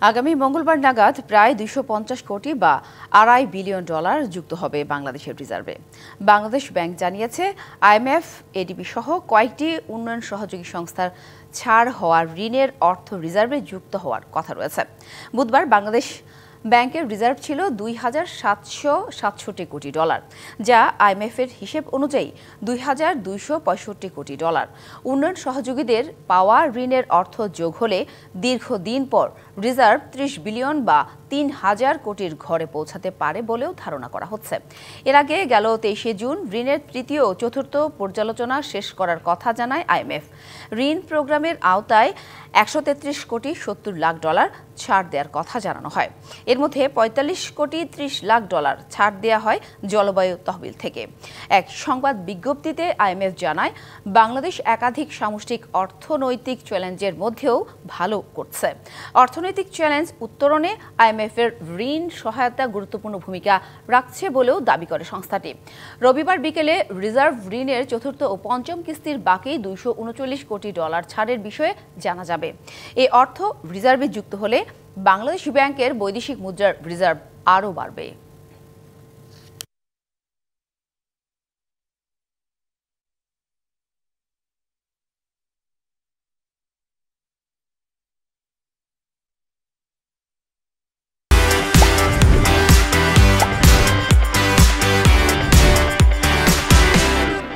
আগামী মঙ্গলবার নাগাদ প্রায় 250 কোটি বা $2.5 বিলিয়ন যুক্ত হবে বাংলাদেশের রিজার্ভে। বাংলাদেশ ব্যাংক জানিয়েছে, আইএমএফ, এডিবি সহ কয়েকটি উন্নয়ন সহযোগী সংস্থার ছাড় হওয়ার ঋণের অর্থ রিজার্ভে যুক্ত হওয়ার কথা রয়েছে। বুধবার বাংলাদেশ ব্যাংকের রিজার্ভ ছিল $2,767 কোটি, যা আইএমএফের হিসেব অনুযায়ী $2,265 কোটি। উন্নয়ন সহযোগীদের পাওয়া ঋণের অর্থ যোগ হলে দীর্ঘদিন পর রিজার্ভ 30 বিলিয়ন বা 3,000 কোটির ঘরে পৌঁছাতে পারে বলেও ধারণা করা হচ্ছে। এর আগে গেল 23শে জুন ঋণের তৃতীয় ও চতুর্থ পর্যালোচনা শেষ করার কথা জানায় আইএমএফ। ঋণ প্রোগ্রামের আওতায় $133 কোটি 70 লাখ ছাড় দেওয়ার কথা জানানো হয়। এর মধ্যে $45 কোটি 30 লাখ ছাড় দেওয়া হয় জলবায়ু তহবিল থেকে। এক সংবাদ বিজ্ঞপ্তিতে আইএমএফ জানায়, বাংলাদেশ একাধিক সামষ্টিক অর্থনৈতিক চ্যালেঞ্জের মধ্যেও ভালো করছে। অর্থনৈতিক চ্যালেঞ্জ উত্তরণে আইএমএফের ঋণ সহায়তা গুরুত্বপূর্ণ ভূমিকা রাখছে বলেও দাবি করে সংস্থাটি। রবিবার বিকেলে রিজার্ভ ঋণের চতুর্থ ও পঞ্চম কিস্তির বাকি $239 কোটি ছাড়ের বিষয়ে জানা যাবে। এই অর্থ রিজার্ভে যুক্ত হলে বাংলাদেশ ব্যাংকের বৈদেশিক মুদ্রার রিজার্ভ আরও বাড়বে।